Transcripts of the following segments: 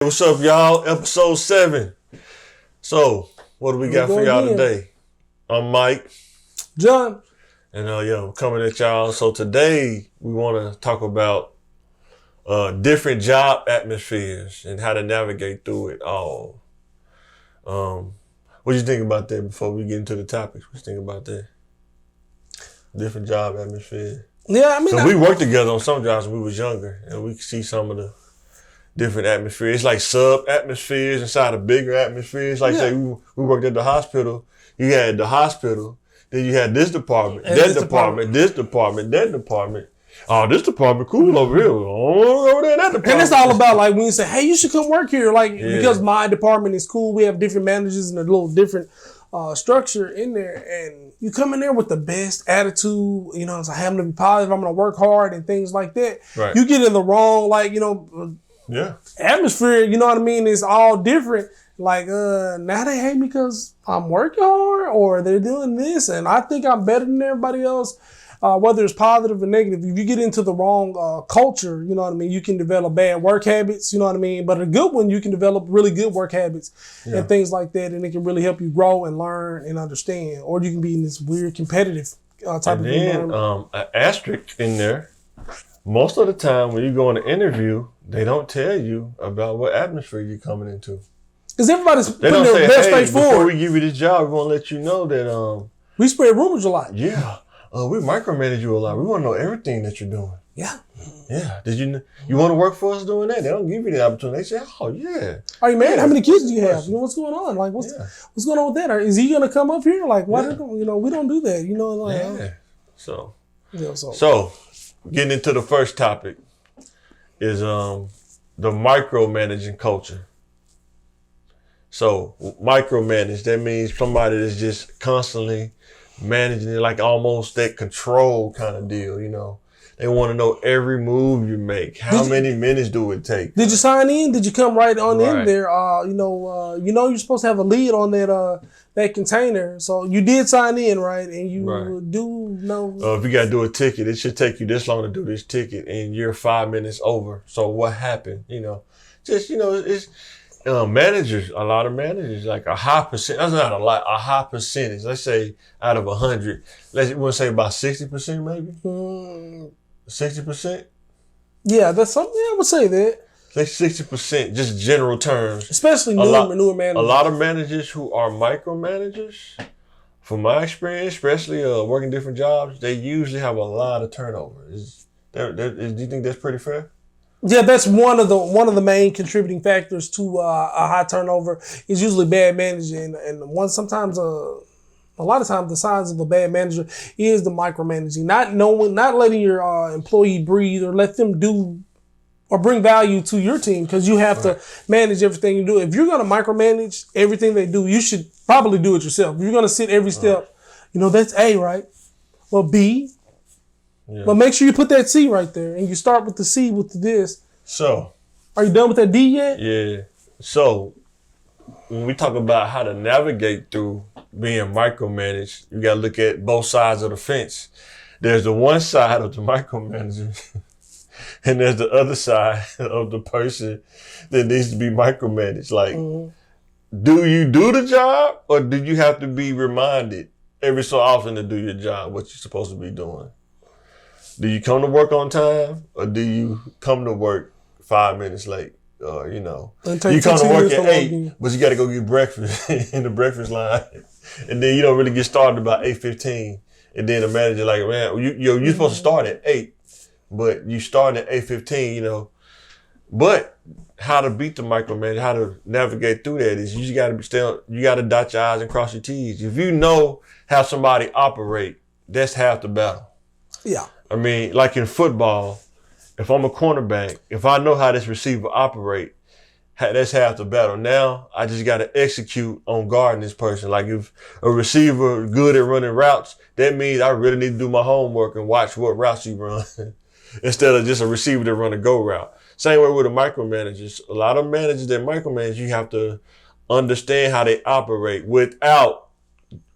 What's up, y'all? Episode 7. So, what do we got for y'all today? I'm Mike. John. And coming at y'all. So today we want to talk about different job atmospheres and how to navigate through it all. What do you think about that before we get into the topics? What do you think about that? Different job atmosphere. Yeah, I mean, so we worked together on some jobs when we was younger, and we could see some of the different atmospheres. It's like sub atmospheres inside of bigger atmospheres. Like say we worked at the hospital. You had the hospital, then you had this department, that department, this department, that department. Oh, this department cool over here. Oh, over there, that department. And it's all about like when you say, hey, you should come work here. Like because my department is cool. We have different managers and a little different structure in there. And you come in there with the best attitude, it's like, hey, I'm going to be positive. I'm going to work hard and things like that. Right. You get in the wrong, atmosphere, you know what I mean? It's all different. Like, now they hate me because I'm working hard or they're doing this and I think I'm better than everybody else. Whether it's positive or negative, if you get into the wrong culture, you know what I mean, you can develop bad work habits, you know what I mean? But a good one, you can develop really good work habits and things like that, and it can really help you grow and learn and understand. Or you can be in this weird competitive type of environment. An asterisk in there, most of the time when you go on an interview, they don't tell you about what atmosphere you're coming into. Because everybody's putting their best face forward. Before we give you this job, we want to let you know that we spread rumors a lot. Yeah. We micromanage you a lot. We want to know everything that you're doing. Yeah. Yeah. Did you want to work for us doing that? They don't give you the opportunity. They say, oh, yeah. Are you married? How many kids do you have? What's going on? Like, what's going on with that? Or is he going to come up here? Like, why we don't do that. So, getting into the first topic is the micromanaging culture. So, micromanage, that means somebody that's just constantly managing it, like almost that control kind of deal, They want to know every move you make. How many minutes do it take? Did you sign in? Did you come right on in there? You're supposed to have a lead on that container. So you did sign in, right? And you do know. If you got to do a ticket, it should take you this long to do this ticket, and you're 5 minutes over. So what happened? It's managers, a lot of managers, like a high percent, that's not a lot, a high percentage. Let's say out of 100, we'll say about 60% maybe? 60%? Yeah, that's something, I would say that. Like 60%, just general terms. Especially newer managers. A lot of managers who are micromanagers, from my experience, especially working different jobs, they usually have a lot of turnover. Do you think that's pretty fair? Yeah, that's one of the main contributing factors to a high turnover is usually bad managing, and a lot of times the signs of a bad manager is the micromanaging, not letting your employee breathe or let them do or bring value to your team, because you have to manage everything you do. If you're going to micromanage everything they do, you should probably do it yourself. If you're going to sit every step, that's A, right? Well, B. Yeah. But make sure you put that C right there, and you start with the C with this. So, are you done with that D yet? Yeah. So, when we talk about how to navigate through being micromanaged, you got to look at both sides of the fence. There's the one side of the micromanager, and there's the other side of the person that needs to be micromanaged. Like, do you do the job, or do you have to be reminded every so often to do your job, what you're supposed to be doing? Do you come to work on time, or do you come to work 5 minutes late? You come to work at 8, but you got to go get breakfast in the breakfast line, and then you don't really get started about 8:15. And then the manager like, man, you're supposed to start at 8, but you start at 8:15. But how to beat the micromanagement, how to navigate through that is you got to dot your I's and cross your T's. If you know how somebody operate, that's half the battle. Yeah. I mean, like in football, if I'm a cornerback, if I know how this receiver operate, that's half the battle. Now, I just got to execute on guarding this person. Like if a receiver good at running routes, that means I really need to do my homework and watch what routes he runs instead of just a receiver that run a go route. Same way with the micromanagers. A lot of managers that micromanage, you have to understand how they operate without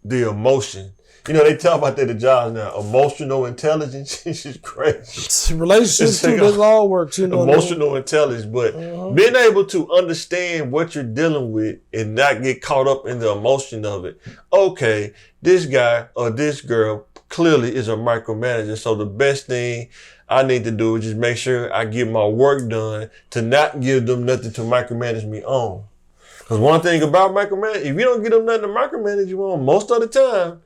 the emotion. they talk about that at jobs now. Emotional intelligence is crazy. Relationships too, that's all work. Emotional intelligence, but being able to understand what you're dealing with and not get caught up in the emotion of it. Okay, this guy or this girl clearly is a micromanager. So the best thing I need to do is just make sure I get my work done to not give them nothing to micromanage me on. Because one thing about micromanage, if you don't get them nothing to micromanage you on, most of the time,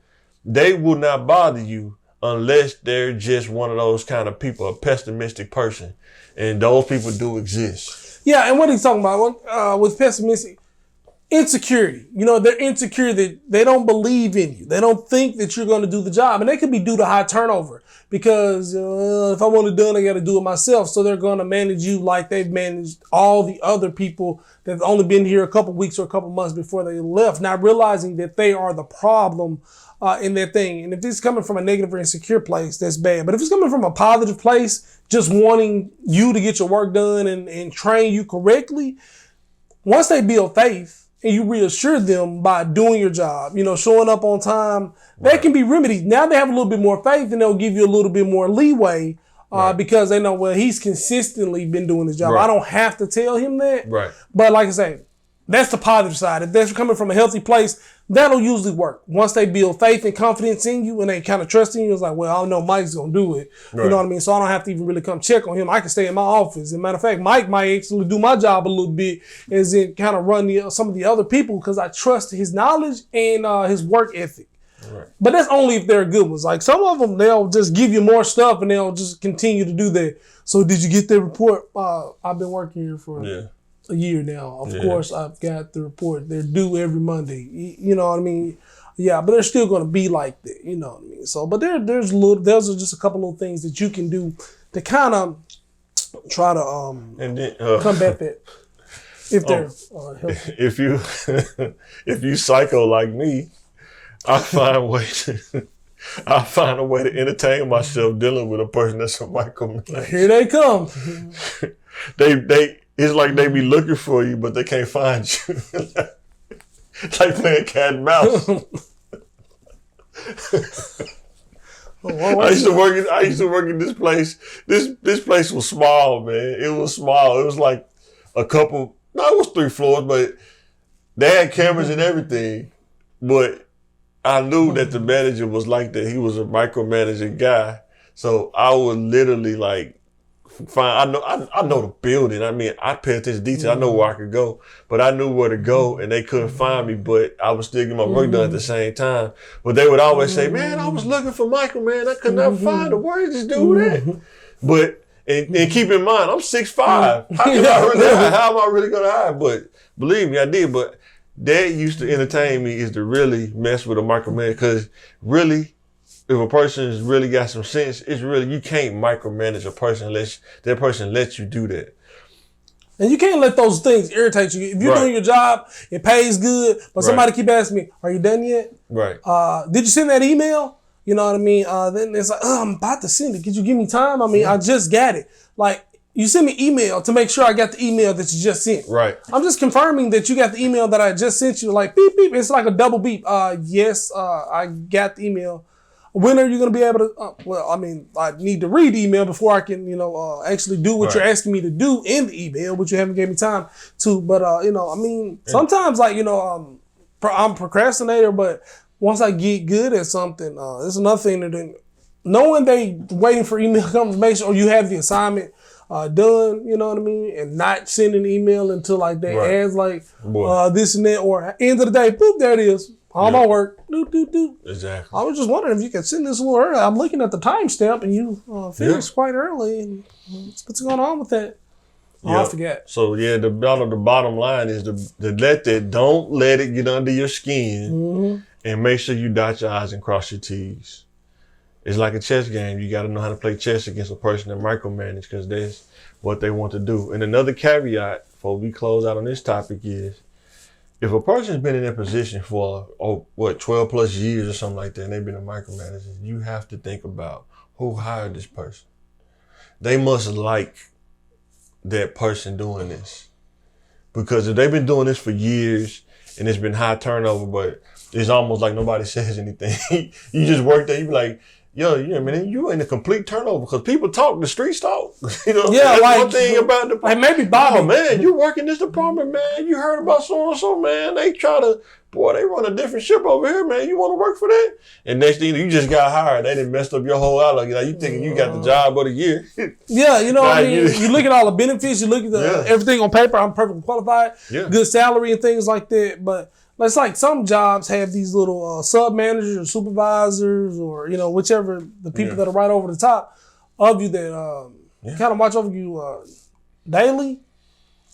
they will not bother you unless they're just one of those kind of people, a pessimistic person. And those people do exist. Yeah, and what he's talking about with pessimistic, insecurity. They're insecure that they don't believe in you. They don't think that you're going to do the job. And they could be due to high turnover because if I want it done, I got to do it myself. So they're going to manage you like they've managed all the other people that've only been here a couple weeks or a couple months before they left, not realizing that they are the problem in that thing. And if it's coming from a negative or insecure place, that's bad. But if it's coming from a positive place, just wanting you to get your work done and train you correctly, once they build faith, and you reassure them by doing your job, showing up on time, that can be remedied. Now they have a little bit more faith and they'll give you a little bit more leeway because they know, well, he's consistently been doing his job. I don't have to tell him that. Right. But like I say, that's the positive side. If that's coming from a healthy place, that'll usually work. Once they build faith and confidence in you and they kind of trust in you, it's like, well, I know Mike's going to do it. Right. You know what I mean? So I don't have to even really come check on him. I can stay in my office. As a matter of fact, Mike might actually do my job a little bit as in kind of run some of the other people because I trust his knowledge and his work ethic. Right. But that's only if they're good ones. Like some of them, they'll just give you more stuff and they'll just continue to do that. So did you get the report? I've been working here for a year now. Of course, I've got the report. They're due every Monday. You know what I mean? Yeah, but they're still going to be like that. You know what I mean? So, but there's just a couple of things that you can do to kind of try to combat that. If they're healthy. If you psycho like me, I find a way to entertain myself dealing with a person that's a micromanager. Here they come. It's like they be looking for you, but they can't find you. It's like playing cat and mouse. I used to work in this place. This place was small, man. It was small. It was like it was 3 floors, but they had cameras and everything. But I knew that the manager was like that. He was a micromanaging guy. So I would literally I know the building. I mean, I pay attention to detail. I know where I could go, but I knew where to go and they couldn't find me, but I was still getting my work done at the same time. But they would always say, man, I was looking for Michael, man. I could not find him. Where did this dude at? But, and keep in mind, I'm 6'5". How am I really going to hide? But believe me, I did. But that used to entertain me is to really mess with a micromanager because really, if a person's really got some sense, you can't micromanage a person unless that person lets you do that. And you can't let those things irritate you. If you're doing your job, it pays good, but somebody keep asking me, are you done yet? Right. Did you send that email? You know what I mean? Then it's like, I'm about to send it. Could you give me time? I mean, I just got it. Like, you send me email to make sure I got the email that you just sent. Right. I'm just confirming that you got the email that I just sent you. Like, beep, beep. It's like a double beep. Yes, I got the email. When are you going to be able to, well, I mean, I need to read the email before I can, actually do what you're asking me to do in the email, which you haven't gave me time to. But, I mean, sometimes I'm a procrastinator, but once I get good at something, it's another thing that knowing they waiting for email confirmation or you have the assignment done, you know what I mean? And not sending an email until they ask this and that, or end of the day, boop, there it is. All my work. Do. Exactly. I was just wondering if you could send this a little early. I'm looking at the timestamp and you finished quite early. And what's going on with that? I forget. So the bottom line is don't let it get under your skin and make sure you dot your I's and cross your T's. It's like a chess game. You got to know how to play chess against a person that micromanage because that's what they want to do. And another caveat before we close out on this topic is, if a person's been in their position for 12 plus years or something like that, and they've been a micromanager, you have to think about who hired this person. They must like that person doing this. Because if they've been doing this for years and it's been high turnover, but it's almost like nobody says anything. You just work there, you be like, yo, you in a complete turnover because people talk, the streets talk. Yeah, that's like one thing about the maybe Bobby. Oh man, you work in this department, man. You heard about so and so, man. They run a different ship over here, man. You want to work for that? And next thing you just got hired. They done messed up your whole outlook. Like you thinking you got the job of the year. Yeah, you know what I mean? You look at all the benefits, you look at everything on paper, I'm perfectly qualified, good salary and things like that. But it's like some jobs have these little sub-managers or supervisors or, whichever, the people that are right over the top of you that kind of watch over you daily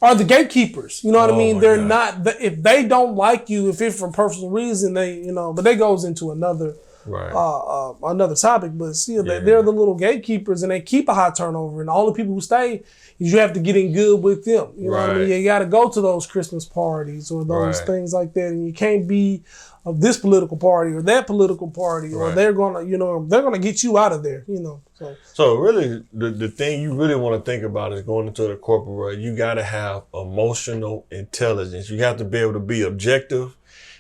are the gatekeepers. You know what I mean? They're not, if they don't like you, if it's for personal reason, but that goes into another another topic. But still, they're the little gatekeepers and they keep a high turnover. And the only people who stay, you have to get in good with them. You know what I mean? You got to go to those Christmas parties or those things like that. And you can't be of this political party or that political party or they're going to get you out of there, So really, the thing you really want to think about is going into the corporate world. You got to have emotional intelligence. You have to be able to be objective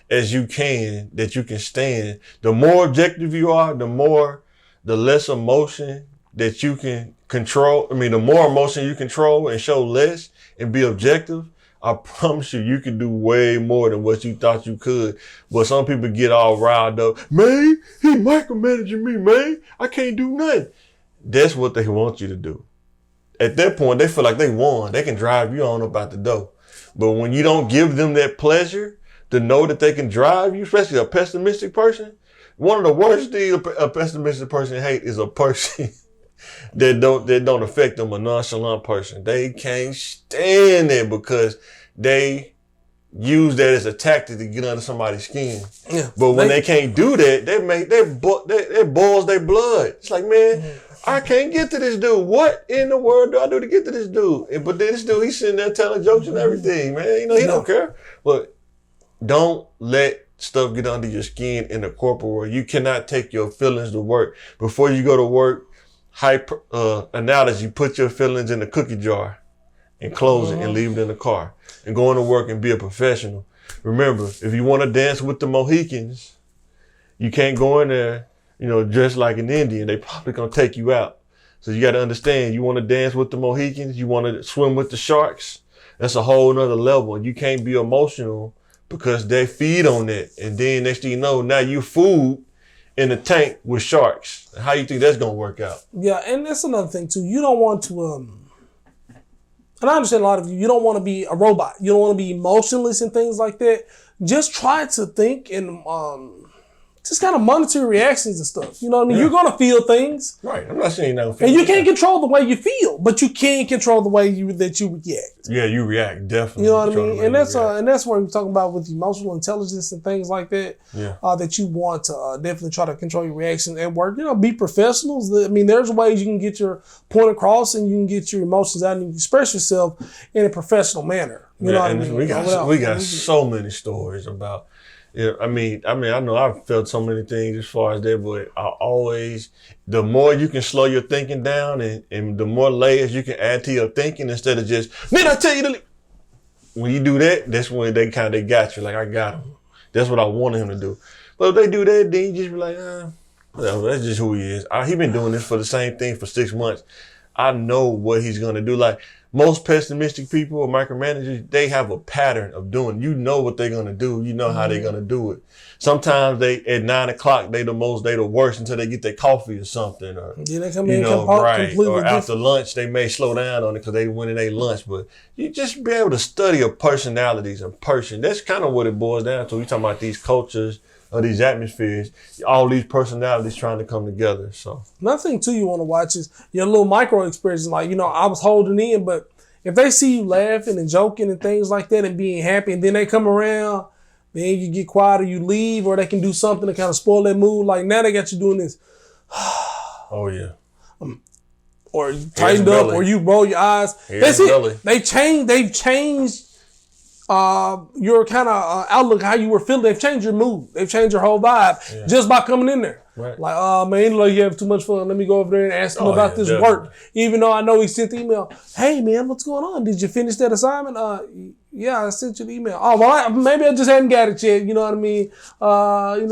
as you can, that you can stand. The more objective you are, the less emotion that you can control. The more emotion you control and show less and be objective, I promise you can do way more than what you thought you could. But some people get all riled up. Man, he micromanaging me, man. I can't do nothing. That's what they want you to do. At that point, they feel like they won. They can drive you on up out the door. But when you don't give them that pleasure to know that they can drive you, especially a pessimistic person, one of the worst things a pessimistic person hates is a person that don't affect them, a nonchalant person. They can't stand it because they use that as a tactic to get under somebody's skin. Yeah, but when they can't do that, that boils their blood. It's like, man, I can't get to this dude. What in the world do I do to get to this dude? But this dude, he's sitting there telling jokes and everything, man. He don't care. But don't let stuff get under your skin in the corporate world. You cannot take your feelings to work. Before you go to work, analogy, put your feelings in the cookie jar and close it and leave it in the car and go into work and be a professional. Remember, if you want to dance with the Mohicans, you can't go in there, dressed like an Indian. They probably going to take you out. So you got to understand, you want to dance with the Mohicans, you want to swim with the sharks, that's a whole nother level. You can't be emotional because they feed on that. And then next thing you know, now you food in the tank with sharks. How you think that's going to work out? Yeah, and that's another thing too. You don't want to, and I understand a lot of you don't want to be a robot. You don't want to be emotionless and things like that. Just try to think and just kind of monitor your reactions and stuff. You know what I mean? You're going to feel things. Right. I'm not saying you're not feel. And you can't control the way you feel, but you can control the way that you react. Yeah, you react, definitely. You know what I mean? And that's what we're talking about with emotional intelligence and things like that. Yeah. That you want to definitely try to control your reactions at work. Be professionals. There's ways you can get your point across and you can get your emotions out and you can express yourself in a professional manner. You know what I mean? We got so many stories about. Yeah, I know I've felt so many things as far as that, but the more you can slow your thinking down and the more layers you can add to your thinking instead of just, man, I tell you to when you do that, that's when they got you. Like, I got him. That's what I wanted him to do. But if they do that, then you just be like, whatever, that's just who he is. He been doing this for the same thing for 6 months. I know what he's going to do. Like, most pessimistic people or micromanagers, they have a pattern of doing. You know what they're going to do. You know how they're going to do it. Sometimes at 9 o'clock, they the worst until they get their coffee or something. Or, they come in completely or after different. lunch, they may slow down on it because they went in their lunch. But you just be able to study a personalities in person. That's kind of what it boils down to. We talking about these cultures or these atmospheres, all these personalities trying to come together. So another thing too you want to watch is your little micro experiences. Like, I was holding in, but if they see you laughing and joking and things like that and being happy, and then they come around, then you get quiet or you leave, or they can do something to kind of spoil that mood. Like, now they got you doing this. Oh yeah. Or you tightened up, or you roll your eyes. That's it. They've changed your kind of outlook, how you were feeling. They've changed your mood. They've changed your whole vibe just by coming in there. Right. Like, oh man, you have too much fun. Let me go over there and ask him about this work. Even though I know he sent the email, hey man, what's going on? Did you finish that assignment? Yeah, I sent you the email. Oh, well, maybe I just hadn't got it yet. You know what I mean?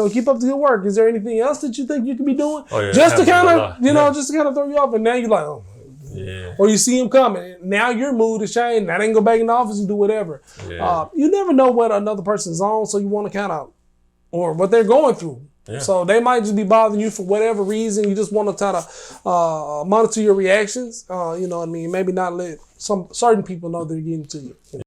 Keep up the good work. Is there anything else that you think you could be doing? Oh, yeah, just to kind of, just to kind of throw you off. And now you're like, oh. Yeah. Or you see him coming. Now your mood is changed. Now they can go back in the office and do whatever. Yeah. You never know what another person's on, so you want to kind of, or what they're going through. Yeah. So they might just be bothering you for whatever reason. You just want to try to monitor your reactions. You know what I mean? Maybe not let some certain people know they're getting to you.